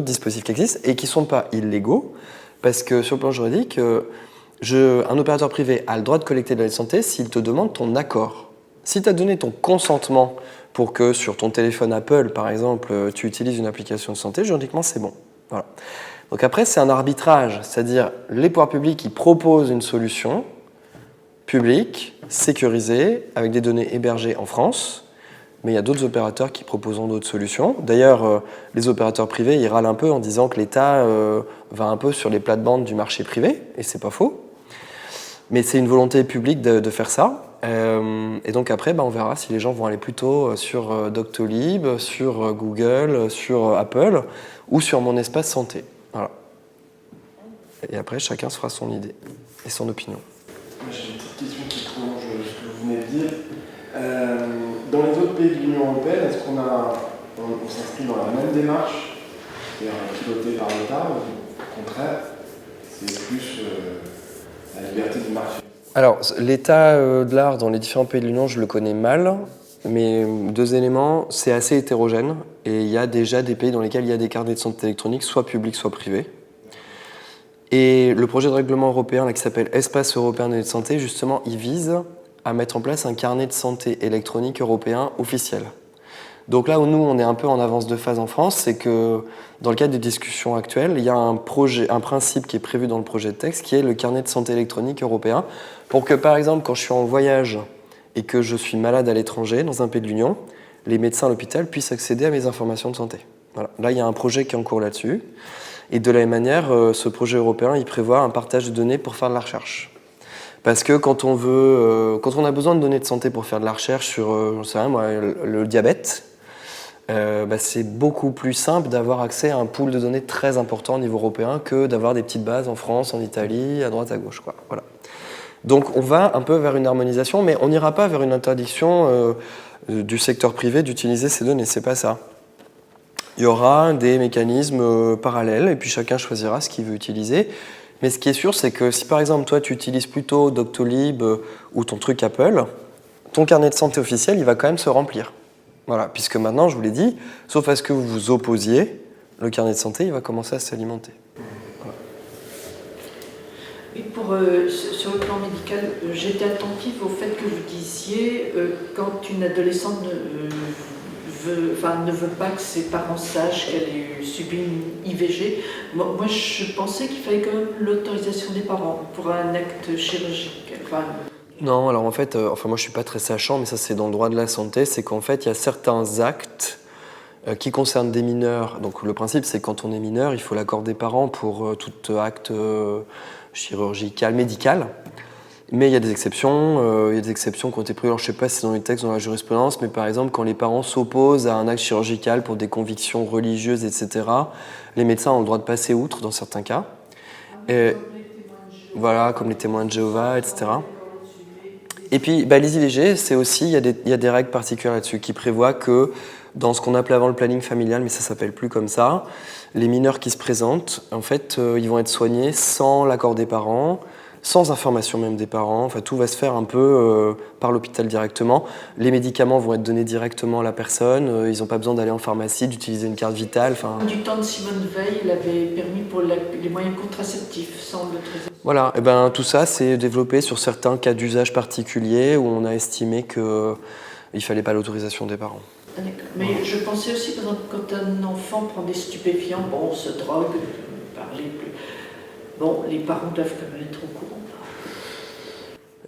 dispositifs qui existent et qui ne sont pas illégaux, parce que sur le plan juridique, un opérateur privé a le droit de collecter des données de santé s'il te demande ton accord. Si tu as donné ton consentement pour que sur ton téléphone Apple, par exemple, tu utilises une application de santé, juridiquement, c'est bon. Voilà. Donc après, c'est un arbitrage, c'est-à-dire les pouvoirs publics qui proposent une solution publique, sécurisée, avec des données hébergées en France, mais il y a d'autres opérateurs qui proposent d'autres solutions. D'ailleurs, les opérateurs privés, ils râlent un peu en disant que l'État va un peu sur les plates-bandes du marché privé, et c'est pas faux. Mais c'est une volonté publique de faire ça. Et donc après, on verra si les gens vont aller plutôt sur Doctolib, sur Google, sur Apple ou sur Mon Espace Santé. Voilà. Et après, chacun se fera son idée et son opinion. J'ai une petite question qui prolonge ce que vous venez de dire. Dans les autres pays de l'Union européenne, est-ce qu'on s'inscrit dans la même démarche, c'est-à-dire pilotée par l'État, ou au contraire, c'est plus la liberté du marché? Alors, l'état de l'art dans les différents pays de l'Union, je le connais mal, mais deux éléments, c'est assez hétérogène, et il y a déjà des pays dans lesquels il y a des carnets de santé électroniques, soit publics, soit privés. Et le projet de règlement européen là, qui s'appelle Espace européen de données de santé, justement, il vise à mettre en place un carnet de santé électronique européen officiel. Donc là où nous, on est un peu en avance de phase en France, c'est que dans le cadre des discussions actuelles, il y a un principe qui est prévu dans le projet de texte, qui est le carnet de santé électronique européen, pour que, par exemple, quand je suis en voyage et que je suis malade à l'étranger, dans un pays de l'Union, les médecins à l'hôpital puissent accéder à mes informations de santé. Voilà. Là, il y a un projet qui est en cours là-dessus. Et de la même manière, ce projet européen, il prévoit un partage de données pour faire de la recherche. Parce que quand on a besoin de données de santé pour faire de la recherche sur, le diabète, c'est beaucoup plus simple d'avoir accès à un pool de données très important au niveau européen que d'avoir des petites bases en France, en Italie, à droite, à gauche, quoi. Voilà. Donc on va un peu vers une harmonisation, mais on n'ira pas vers une interdiction du secteur privé d'utiliser ces données, c'est pas ça. il y aura des mécanismes parallèles et puis chacun choisira ce qu'il veut utiliser. Mais ce qui est sûr, c'est que si par exemple toi tu utilises plutôt Doctolib ou ton truc Apple, ton carnet de santé officiel il va quand même se remplir. Voilà, puisque maintenant, je vous l'ai dit, sauf à ce que vous vous opposiez, le carnet de santé il va commencer à s'alimenter. Voilà. Et sur le plan médical, j'étais attentive au fait que vous disiez quand une adolescente ne veut pas que ses parents sachent qu'elle ait subi une IVG. Moi, je pensais qu'il fallait quand même l'autorisation des parents pour un acte chirurgical. Non, alors en fait, moi je suis pas très sachant, mais ça c'est dans le droit de la santé, c'est qu'en fait il y a certains actes qui concernent des mineurs. Donc le principe c'est que quand on est mineur, il faut l'accord des parents pour tout acte chirurgical, médical. Mais il y a des exceptions, qui ont été prises. Alors, je ne sais pas si c'est dans les textes, dans la jurisprudence, mais par exemple, quand les parents s'opposent à un acte chirurgical pour des convictions religieuses, etc., les médecins ont le droit de passer outre dans certains cas. Et, voilà, comme les témoins de Jéhovah, etc. Et puis, les IVG, c'est aussi, il y a des règles particulières là-dessus qui prévoient que dans ce qu'on appelait avant le planning familial, mais ça ne s'appelle plus comme ça, les mineurs qui se présentent, en fait, ils vont être soignés sans l'accord des parents, sans information même des parents. Enfin, tout va se faire un peu par l'hôpital directement. Les médicaments vont être donnés directement à la personne. Ils n'ont pas besoin d'aller en pharmacie, d'utiliser une carte vitale. Du temps de Simone Veil, il avait permis pour les moyens contraceptifs sans l'autorisation. Voilà, et tout ça, c'est développé sur certains cas d'usage particuliers où on a estimé qu'il ne fallait pas l'autorisation des parents. Ah, d'accord. Mais je pensais aussi, par exemple, quand un enfant prend des stupéfiants, on se drogue, parler plus. Bon, les parents doivent quand même être au courant.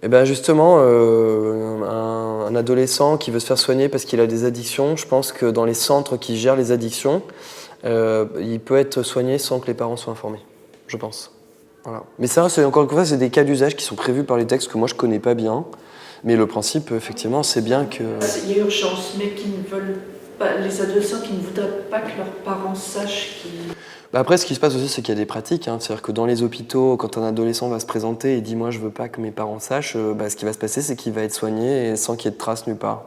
Et justement, un adolescent qui veut se faire soigner parce qu'il a des addictions, je pense que dans les centres qui gèrent les addictions, il peut être soigné sans que les parents soient informés, je pense. Voilà. Mais ça, encore une fois, c'est des cas d'usage qui sont prévus par les textes que moi je connais pas bien. Mais le principe, effectivement, c'est bien que... Il y a urgence, mais qui ne veulent pas, les adolescents qui ne voudraient pas que leurs parents sachent qu'ils... Après, ce qui se passe aussi, c'est qu'il y a des pratiques. C'est-à-dire que dans les hôpitaux, quand un adolescent va se présenter et dit « moi, je veux pas que mes parents sachent », ce qui va se passer, c'est qu'il va être soigné sans qu'il y ait de traces nulle part.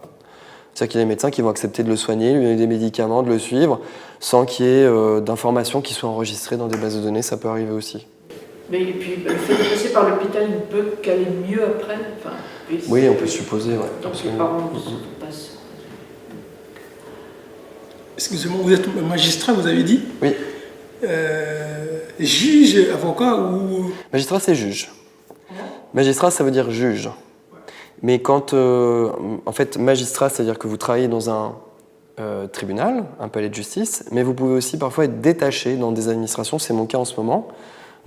C'est-à-dire qu'il y a des médecins qui vont accepter de le soigner, lui donner des médicaments, de le suivre, sans qu'il y ait d'informations qui soient enregistrées dans des bases de données. Ça peut arriver aussi. Mais et puis, le fait de passer par l'hôpital, il ne peut qu'aller mieux après. Oui, on peut supposer. Ouais, donc absolument. Les parents passent. Excusez-moi, vous êtes magistrat, vous avez dit ? Oui. Juge, avocat ou... Magistrat, c'est juge. Magistrat, ça veut dire juge. Mais quand... en fait, magistrat, c'est-à-dire que vous travaillez dans un tribunal, un palais de justice, mais vous pouvez aussi parfois être détaché dans des administrations. C'est mon cas en ce moment.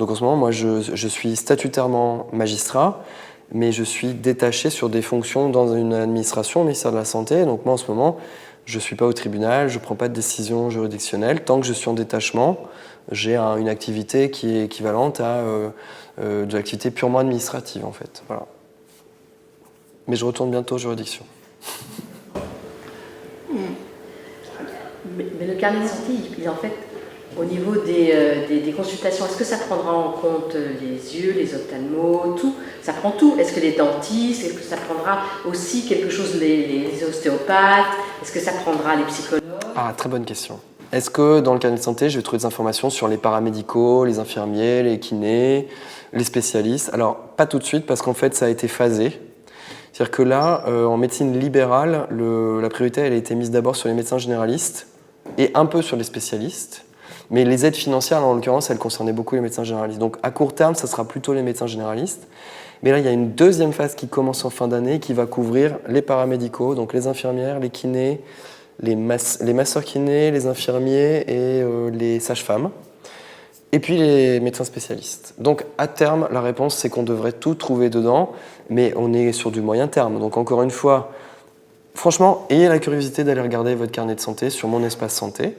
Donc en ce moment, moi, je suis statutairement magistrat, mais je suis détaché sur des fonctions dans une administration, au ministère de la Santé. Donc moi, en ce moment, je ne suis pas au tribunal, je ne prends pas de décision juridictionnelle. Tant que je suis en détachement, j'ai une activité qui est équivalente à de l'activité purement administrative, en fait. Voilà. Mais je retourne bientôt aux juridictions. Mais le carnet de santé, en fait, au niveau des consultations, est-ce que ça prendra en compte les yeux, les ophtalmos, tout? Ça prend tout. Est-ce que les dentistes, est-ce que ça prendra aussi quelque chose, les ostéopathes? Est-ce que ça prendra les psychologues? Ah, très bonne question. Est-ce que dans le carnet de santé, je vais trouver des informations sur les paramédicaux, les infirmiers, les kinés, les spécialistes? Alors, pas tout de suite, parce qu'en fait, ça a été phasé. C'est-à-dire que là, en médecine libérale, la priorité elle a été mise d'abord sur les médecins généralistes et un peu sur les spécialistes. Mais les aides financières, en l'occurrence, elles concernaient beaucoup les médecins généralistes. Donc à court terme, ça sera plutôt les médecins généralistes. Mais là, il y a une deuxième phase qui commence en fin d'année qui va couvrir les paramédicaux, donc les infirmières, les kinés, les masseurs kinés, les infirmiers et les sages-femmes. Et puis les médecins spécialistes. Donc à terme, la réponse, c'est qu'on devrait tout trouver dedans, mais on est sur du moyen terme. Donc encore une fois, franchement, ayez la curiosité d'aller regarder votre carnet de santé sur Mon Espace Santé.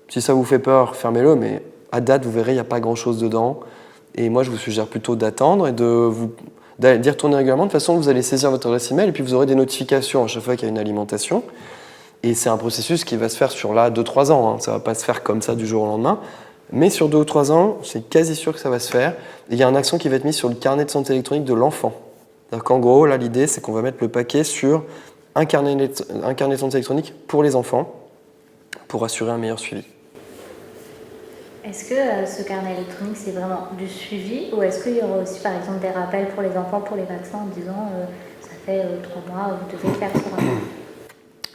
Si ça vous fait peur, fermez-le, mais à date, vous verrez, il n'y a pas grand-chose dedans. Et moi, je vous suggère plutôt d'attendre et d'y retourner régulièrement. De toute façon, vous allez saisir votre adresse email et puis vous aurez des notifications à chaque fois qu'il y a une alimentation. Et c'est un processus qui va se faire sur 2-3 ans. Ça ne va pas se faire comme ça du jour au lendemain. Mais sur 2 ou 3 ans, c'est quasi sûr que ça va se faire. Et il y a un accent qui va être mis sur le carnet de santé électronique de l'enfant. C'est-à-dire qu'en gros, là, l'idée, c'est qu'on va mettre le paquet sur un carnet de santé électronique pour les enfants, pour assurer un meilleur suivi. Est-ce que ce carnet électronique, c'est vraiment du suivi ou est-ce qu'il y aura aussi, par exemple, des rappels pour les enfants, pour les vaccins, en disant ça fait 3 mois, vous devez faire ce rappel?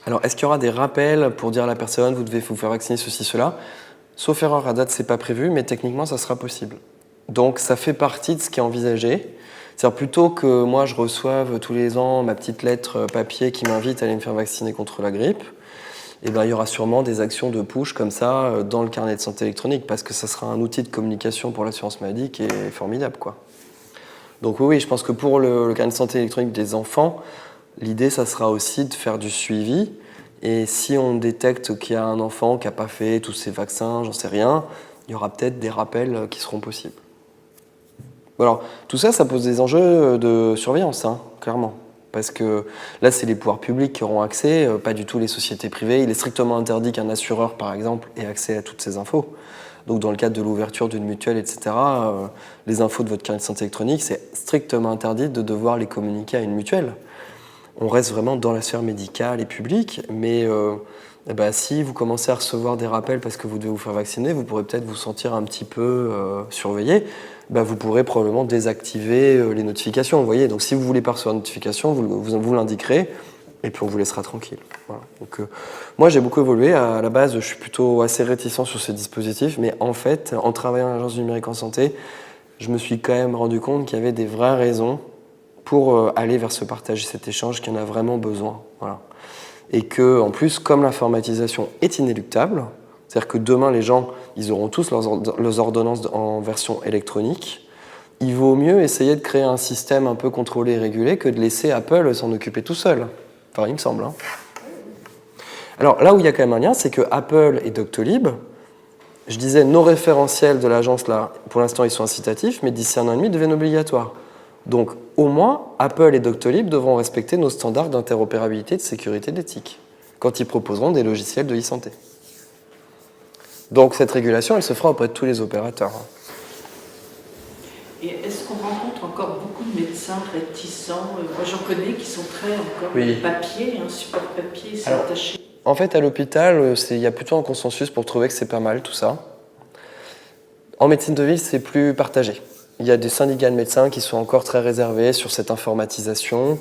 Alors, est-ce qu'il y aura des rappels pour dire à la personne, vous devez vous faire vacciner ceci, cela? Sauf erreur, à date, c'est pas prévu, mais techniquement, ça sera possible. Donc, ça fait partie de ce qui est envisagé. C'est-à-dire, plutôt que moi, je reçoive tous les ans ma petite lettre papier qui m'invite à aller me faire vacciner contre la grippe, eh ben, il y aura sûrement des actions de push comme ça dans le carnet de santé électronique, parce que ça sera un outil de communication pour l'assurance maladie qui est formidable, quoi. Donc oui, je pense que pour le carnet de santé électronique des enfants, l'idée, ça sera aussi de faire du suivi. Et si on détecte qu'il y a un enfant qui n'a pas fait tous ses vaccins, j'en sais rien, il y aura peut-être des rappels qui seront possibles. Alors, tout ça, ça pose des enjeux de surveillance, hein, clairement. Parce que là, c'est les pouvoirs publics qui auront accès, pas du tout les sociétés privées. Il est strictement interdit qu'un assureur, par exemple, ait accès à toutes ces infos. Donc, dans le cadre de l'ouverture d'une mutuelle, etc., les infos de votre carnet de santé électronique, c'est strictement interdit de devoir les communiquer à une mutuelle. On reste vraiment dans la sphère médicale et publique, mais si vous commencez à recevoir des rappels parce que vous devez vous faire vacciner, vous pourrez peut-être vous sentir un petit peu surveillé. Vous pourrez probablement désactiver les notifications. Vous voyez, donc si vous voulez pas recevoir de notification, vous l'indiquerez et puis on vous laissera tranquille. Voilà. Donc, moi, j'ai beaucoup évolué. À la base, je suis plutôt assez réticent sur ces dispositifs, mais en fait, en travaillant à l'Agence du numérique en santé, je me suis quand même rendu compte qu'il y avait des vraies raisons pour aller vers ce partage, cet échange qui en a vraiment besoin. Voilà. Et que, en plus, comme l'informatisation est inéluctable, c'est-à-dire que demain, les gens, ils auront tous leurs ordonnances en version électronique, il vaut mieux essayer de créer un système un peu contrôlé et régulé que de laisser Apple s'en occuper tout seul. Enfin, il me semble. Hein. Alors, là où il y a quand même un lien, c'est que Apple et Doctolib, je disais, nos référentiels de l'agence, là, pour l'instant, ils sont incitatifs, mais d'ici 1 an et demi, ils deviennent obligatoires. Donc, au moins, Apple et Doctolib devront respecter nos standards d'interopérabilité, de sécurité, d'éthique, quand ils proposeront des logiciels de e-santé. Donc, cette régulation, elle se fera auprès de tous les opérateurs. Et est-ce qu'on rencontre encore beaucoup de médecins réticents? Moi, j'en connais qui sont très encore papier, support papier, c'est attaché. En fait, à l'hôpital, il y a plutôt un consensus pour trouver que c'est pas mal, tout ça. En médecine de ville, c'est plus partagé. Il y a des syndicats de médecins qui sont encore très réservés sur cette informatisation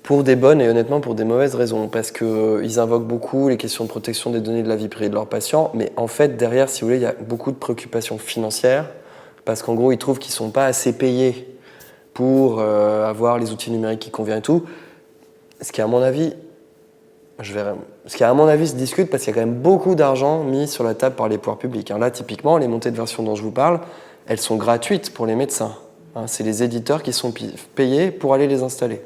pour des bonnes et honnêtement pour des mauvaises raisons, parce qu'ils invoquent beaucoup les questions de protection des données de la vie privée de leurs patients, mais en fait, derrière, si vous voulez, il y a beaucoup de préoccupations financières, parce qu'en gros, ils trouvent qu'ils ne sont pas assez payés pour avoir les outils numériques qui conviennent et tout, ce qui, à mon avis, se discute parce qu'il y a quand même beaucoup d'argent mis sur la table par les pouvoirs publics. Là, typiquement, les montées de version dont je vous parle, elles sont gratuites pour les médecins. C'est les éditeurs qui sont payés pour aller les installer.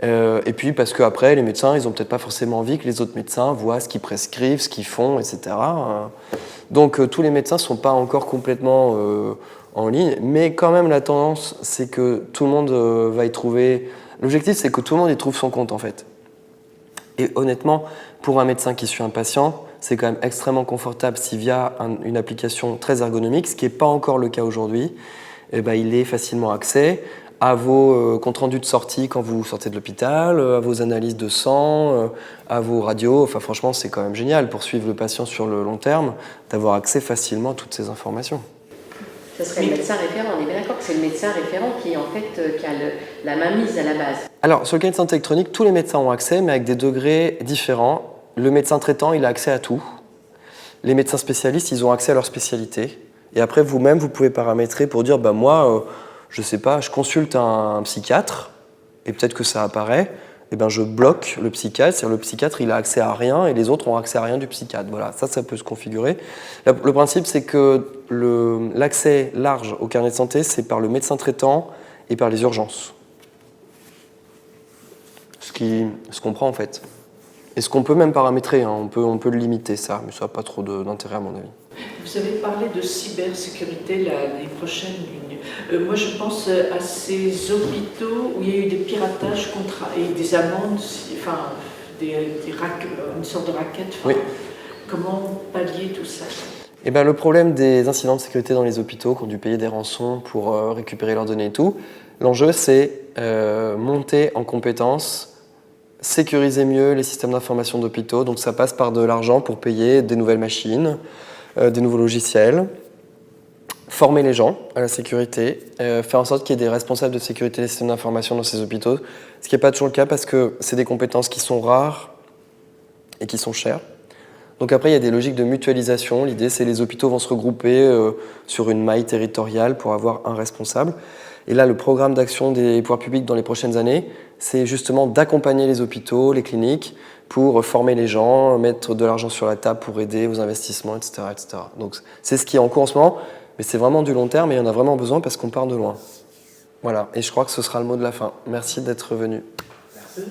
Et puis parce qu'après, les médecins, ils n'ont peut-être pas forcément envie que les autres médecins voient ce qu'ils prescrivent, ce qu'ils font, etc. Donc tous les médecins ne sont pas encore complètement en ligne, mais quand même la tendance, c'est que tout le monde va y trouver... L'objectif, c'est que tout le monde y trouve son compte, en fait. Et honnêtement, pour un médecin qui suit un patient, c'est quand même extrêmement confortable si via une application très ergonomique, ce qui n'est pas encore le cas aujourd'hui, il est facilement accès à vos comptes rendus de sortie quand vous sortez de l'hôpital, à vos analyses de sang, à vos radios. Enfin, franchement, c'est quand même génial pour suivre le patient sur le long terme, d'avoir accès facilement à toutes ces informations. Ce serait le médecin référent, on est bien d'accord que c'est le médecin référent qui, en fait, qui a la mainmise à la base. Alors, sur le carnet de santé électronique, tous les médecins ont accès, mais avec des degrés différents. Le médecin traitant, il a accès à tout. Les médecins spécialistes, ils ont accès à leur spécialité. Et après, vous-même, vous pouvez paramétrer pour dire, moi, je sais pas, je consulte un psychiatre, et peut-être que ça apparaît, je bloque le psychiatre, c'est-à-dire le psychiatre, il a accès à rien, et les autres ont accès à rien du psychiatre. Voilà, ça peut se configurer. Le principe, c'est que l'accès large au carnet de santé, c'est par le médecin traitant et par les urgences. Ce qu'on prend, en fait. Et ce qu'on peut même paramétrer, on peut le limiter, ça, mais ça n'a pas trop d'intérêt, à mon avis. Vous avez parlé de cybersécurité l'année prochaine. Moi, je pense à ces hôpitaux où il y a eu des piratages et des amendes, une sorte de racket. Oui. Comment pallier tout ça? Le problème des incidents de sécurité dans les hôpitaux qui ont dû payer des rançons pour récupérer leurs données et tout, l'enjeu, c'est monter en compétences sécuriser mieux les systèmes d'information d'hôpitaux. Donc ça passe par de l'argent pour payer des nouvelles machines, des nouveaux logiciels, former les gens à la sécurité, faire en sorte qu'il y ait des responsables de sécurité des systèmes d'information dans ces hôpitaux, ce qui n'est pas toujours le cas parce que c'est des compétences qui sont rares et qui sont chères. Donc après, il y a des logiques de mutualisation. L'idée, c'est que les hôpitaux vont se regrouper sur une maille territoriale pour avoir un responsable. Et là, le programme d'action des pouvoirs publics dans les prochaines années, c'est justement d'accompagner les hôpitaux, les cliniques, pour former les gens, mettre de l'argent sur la table pour aider aux investissements, etc., etc. Donc c'est ce qui est en cours en ce moment, mais c'est vraiment du long terme et il y en a vraiment besoin parce qu'on part de loin. Voilà, et je crois que ce sera le mot de la fin. Merci d'être venu. Merci.